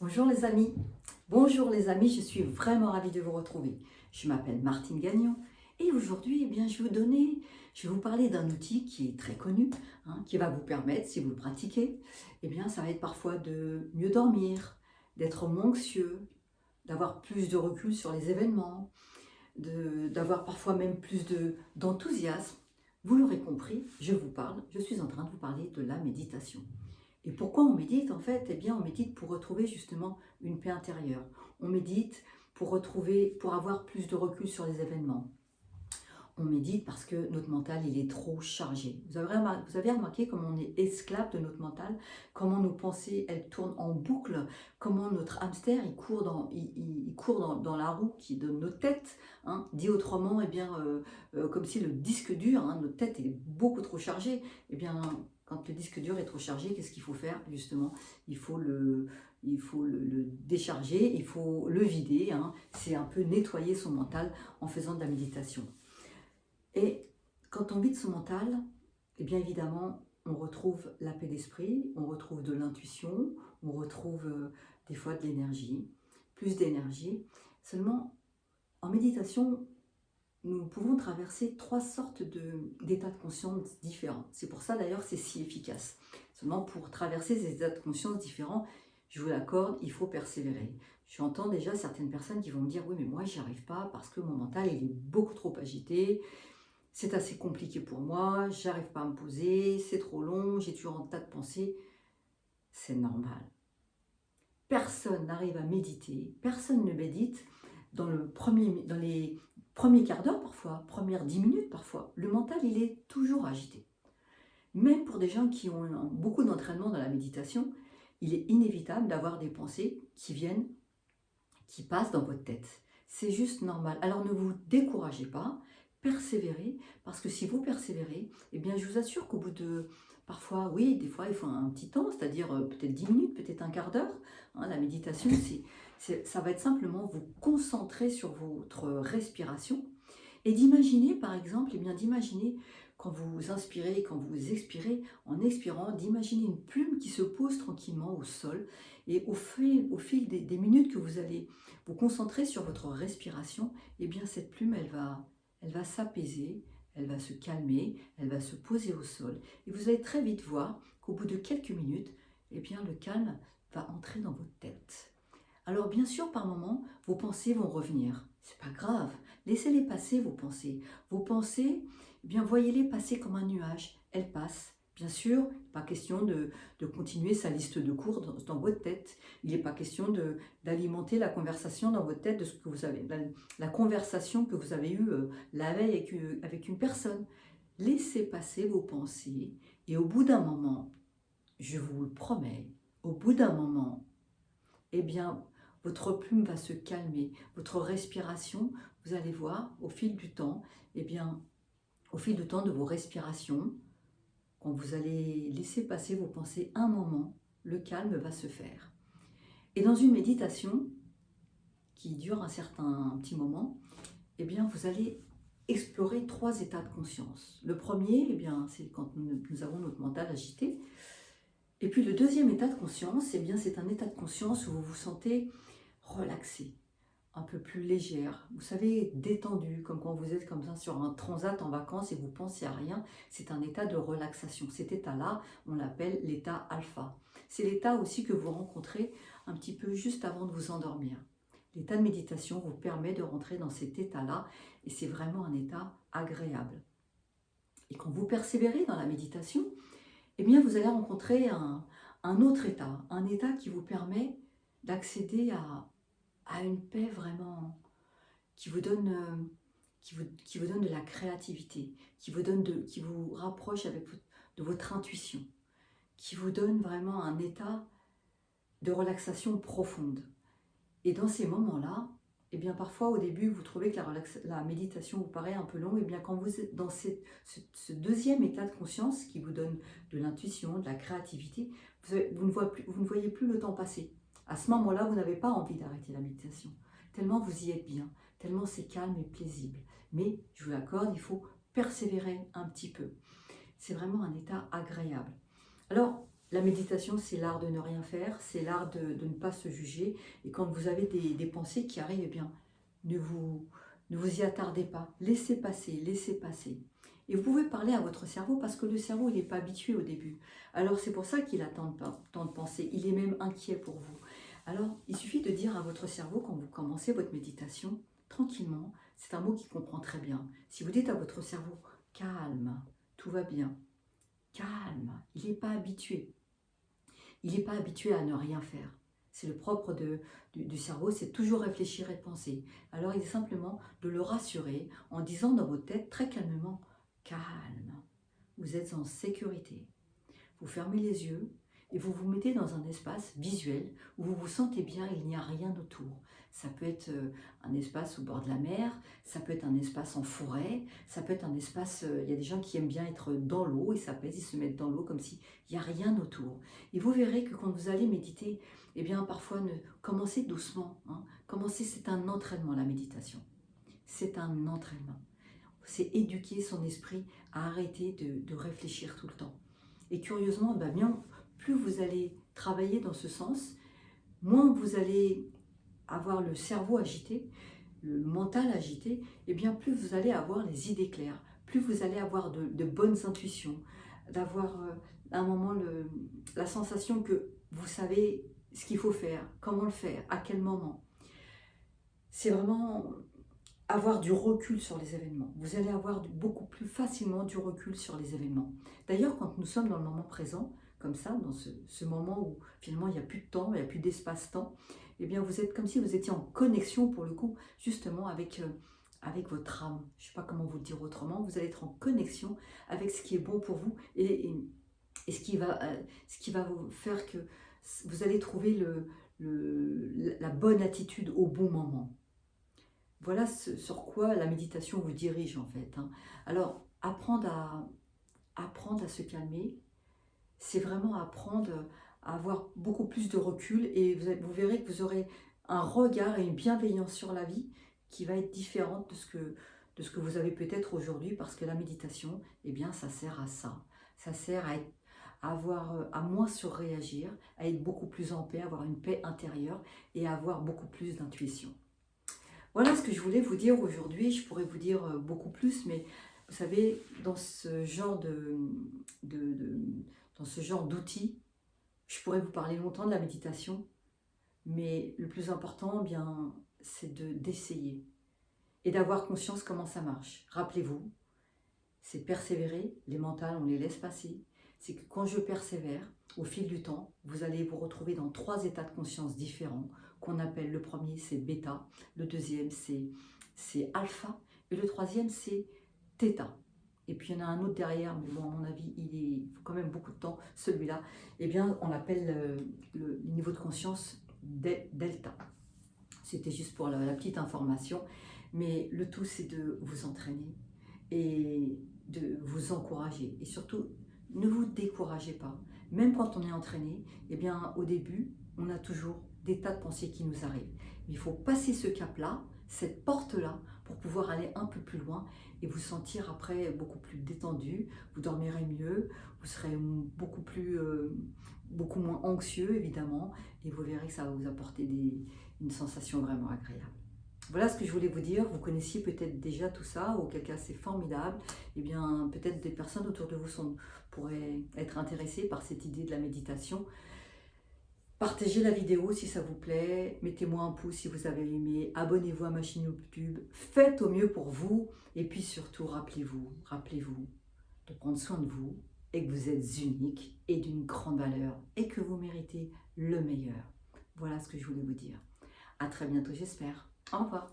Bonjour les amis, je suis vraiment ravie de vous retrouver. Je m'appelle Martine Gagnon et aujourd'hui, je vais vous parler d'un outil qui est très connu, qui va vous permettre, si vous le pratiquez, ça va être parfois de mieux dormir, d'être moins anxieux, d'avoir plus de recul sur les événements, d'avoir parfois même d'enthousiasme. Vous l'aurez compris, je suis en train de vous parler de la méditation. Et pourquoi on médite en fait? On médite pour retrouver justement une paix intérieure. On médite pour avoir plus de recul sur les événements. On médite parce que notre mental, il est trop chargé. Vous avez remarqué comment on est esclave de notre mental, comment nos pensées, elles tournent en boucle, comment notre hamster, il court dans la roue de nos têtes. Dit autrement, comme si le disque dur, notre tête est beaucoup trop chargée. Quand le disque dur est trop chargé, qu'est-ce qu'il faut faire justement? Il faut le décharger, il faut le vider. C'est un peu nettoyer son mental en faisant de la méditation. Et quand on vide son mental, évidemment, on retrouve la paix d'esprit, on retrouve de l'intuition, on retrouve des fois de l'énergie, plus d'énergie. Seulement, en méditation, nous pouvons traverser trois sortes d'états de conscience différents. C'est pour ça d'ailleurs c'est si efficace. Seulement pour traverser ces états de conscience différents, je vous l'accorde, il faut persévérer. J'entends déjà certaines personnes qui vont me dire « Oui, mais moi, j'y arrive pas parce que mon mental, il est beaucoup trop agité. C'est assez compliqué pour moi, j'arrive pas à me poser, c'est trop long, j'ai toujours un tas de pensées. » C'est normal. Personne n'arrive à méditer, personne ne médite dans les premiers quarts d'heure parfois, premières 10 minutes parfois. Le mental, il est toujours agité. Même pour des gens qui ont beaucoup d'entraînement dans la méditation, il est inévitable d'avoir des pensées qui passent dans votre tête. C'est juste normal. Alors ne vous découragez pas, persévérez, parce que si vous persévérez, je vous assure qu'au bout de, parfois, oui, des fois il faut un petit temps, c'est-à-dire peut-être 10 minutes, peut-être un quart d'heure. La méditation, ça va être simplement vous concentrer sur votre respiration et d'imaginer, par exemple, d'imaginer quand vous inspirez et quand vous expirez, en expirant, d'imaginer une plume qui se pose tranquillement au sol. Et au fil des minutes que vous allez vous concentrer sur votre respiration, cette plume, elle va s'apaiser, elle va se calmer, elle va se poser au sol. Et vous allez très vite voir qu'au bout de quelques minutes, le calme va entrer dans votre tête. Alors bien sûr, par moments, vos pensées vont revenir. C'est pas grave. Laissez-les passer, vos pensées. Vos pensées, voyez-les passer comme un nuage. Elles passent. Bien sûr, pas question de continuer sa liste de cours dans votre tête. Il n'est pas question d'alimenter la conversation dans votre tête de ce que vous avez, la conversation que vous avez eue la veille avec une personne. Laissez passer vos pensées et au bout d'un moment, je vous le promets, au bout d'un moment, votre plume va se calmer, votre respiration, vous allez voir au fil du temps, au fil du temps de vos respirations, quand vous allez laisser passer vos pensées un moment, le calme va se faire. Et dans une méditation qui dure un petit moment, vous allez explorer trois états de conscience. Le premier, c'est quand nous avons notre mental agité. Et puis le deuxième état de conscience, c'est un état de conscience où vous vous sentez relaxé, un peu plus légère, vous savez, détendu, comme quand vous êtes comme ça sur un transat en vacances et vous pensez à rien. C'est un état de relaxation. Cet état-là, on l'appelle l'état alpha. C'est l'état aussi que vous rencontrez un petit peu juste avant de vous endormir. L'état de méditation vous permet de rentrer dans cet état-là et c'est vraiment un état agréable. Et quand vous persévérez dans la méditation, vous allez rencontrer un autre état, un état qui vous permet d'accéder à une paix vraiment qui vous donne de la créativité, qui vous rapproche de votre intuition, qui vous donne vraiment un état de relaxation profonde. Et dans ces moments-là, parfois au début vous trouvez que la méditation vous paraît un peu longue, quand vous êtes dans ce deuxième état de conscience qui vous donne de l'intuition, de la créativité, vous ne voyez plus le temps passer. À ce moment-là, vous n'avez pas envie d'arrêter la méditation, tellement vous y êtes bien, tellement c'est calme et paisible. Mais, je vous l'accorde, il faut persévérer un petit peu. C'est vraiment un état agréable. Alors, La méditation, c'est l'art de ne rien faire, c'est l'art de ne pas se juger. Et quand vous avez des pensées qui arrivent, eh bien, ne vous, ne vous y attardez pas. Laissez passer, laissez passer. Et vous pouvez parler à votre cerveau parce que le cerveau, il n'est pas habitué au début. Alors c'est pour ça qu'il a tant de pensées. Il est même inquiet pour vous. Alors il suffit de dire à votre cerveau quand vous commencez votre méditation, tranquillement, c'est un mot qu'il comprend très bien. Si vous dites à votre cerveau, calme, tout va bien, calme, il n'est pas habitué. Il n'est pas habitué à ne rien faire. C'est le propre du cerveau, c'est toujours réfléchir et penser. Alors il est simplement de le rassurer en disant dans votre tête très calmement, calme, vous êtes en sécurité. Vous fermez les yeux et vous vous mettez dans un espace visuel où vous vous sentez bien, il n'y a rien autour. Ça peut être un espace au bord de la mer, ça peut être un espace en forêt, ça peut être un espace, il y a des gens qui aiment bien être dans l'eau, ils s'apaisent, ils se mettent dans l'eau comme s'il n'y a rien autour. Et vous verrez que quand vous allez méditer, eh bien parfois commencez doucement. Commencez, c'est un entraînement la méditation. C'est un entraînement. C'est éduquer son esprit à arrêter de réfléchir tout le temps. Et curieusement, bien, plus vous allez travailler dans ce sens, moins vous allez avoir le cerveau agité, le mental agité, et bien plus vous allez avoir les idées claires, plus vous allez avoir de bonnes intuitions, d'avoir à un moment la sensation que vous savez ce qu'il faut faire, comment le faire, à quel moment. C'est vraiment avoir du recul sur les événements. Vous allez avoir beaucoup plus facilement du recul sur les événements. D'ailleurs, quand nous sommes dans le moment présent, comme ça, dans ce moment où finalement il n'y a plus de temps, il n'y a plus d'espace-temps, eh bien vous êtes comme si vous étiez en connexion pour le coup, justement avec votre âme. Je ne sais pas comment vous le dire autrement, vous allez être en connexion avec ce qui est bon pour vous et ce qui va vous faire que vous allez trouver la bonne attitude au bon moment. Voilà sur quoi la méditation vous dirige en fait. Alors, apprendre à se calmer, c'est vraiment apprendre à avoir beaucoup plus de recul et vous verrez que vous aurez un regard et une bienveillance sur la vie qui va être différente de ce que vous avez peut-être aujourd'hui parce que la méditation, eh bien, ça sert à ça. Ça sert à moins surréagir, à être beaucoup plus en paix, avoir une paix intérieure et à avoir beaucoup plus d'intuition. Voilà ce que je voulais vous dire aujourd'hui. Je pourrais vous dire beaucoup plus, mais vous savez, dans ce genre d'outils, je pourrais vous parler longtemps de la méditation, mais le plus important, eh bien, c'est d'essayer et d'avoir conscience comment ça marche. Rappelez-vous, c'est persévérer. Les mentales, on les laisse passer. C'est que quand je persévère, au fil du temps, vous allez vous retrouver dans 3 états de conscience différents qu'on appelle, le premier c'est bêta, le deuxième c'est alpha et le troisième c'est theta. Et puis il y en a un autre derrière, mais bon à mon avis il faut quand même beaucoup de temps, celui-là, eh bien on l'appelle le niveau de conscience delta. C'était juste pour la petite information, mais le tout c'est de vous entraîner et de vous encourager et surtout ne vous découragez pas. Même quand on est entraîné, eh bien au début on a toujours des tas de pensées qui nous arrivent. Mais il faut passer ce cap-là, cette porte-là, pour pouvoir aller un peu plus loin et vous sentir après beaucoup plus détendu, vous dormirez mieux, vous serez beaucoup moins anxieux évidemment, et vous verrez que ça va vous apporter une sensation vraiment agréable. Voilà ce que je voulais vous dire. Vous connaissiez peut-être déjà tout ça, auquel cas c'est formidable. Eh bien, peut-être des personnes autour de vous pourraient être intéressées par cette idée de la méditation. Partagez la vidéo si ça vous plaît, mettez-moi un pouce si vous avez aimé, abonnez-vous à ma chaîne YouTube, faites au mieux pour vous et puis surtout rappelez-vous de prendre soin de vous et que vous êtes unique et d'une grande valeur et que vous méritez le meilleur. Voilà ce que je voulais vous dire. À très bientôt j'espère. Au revoir.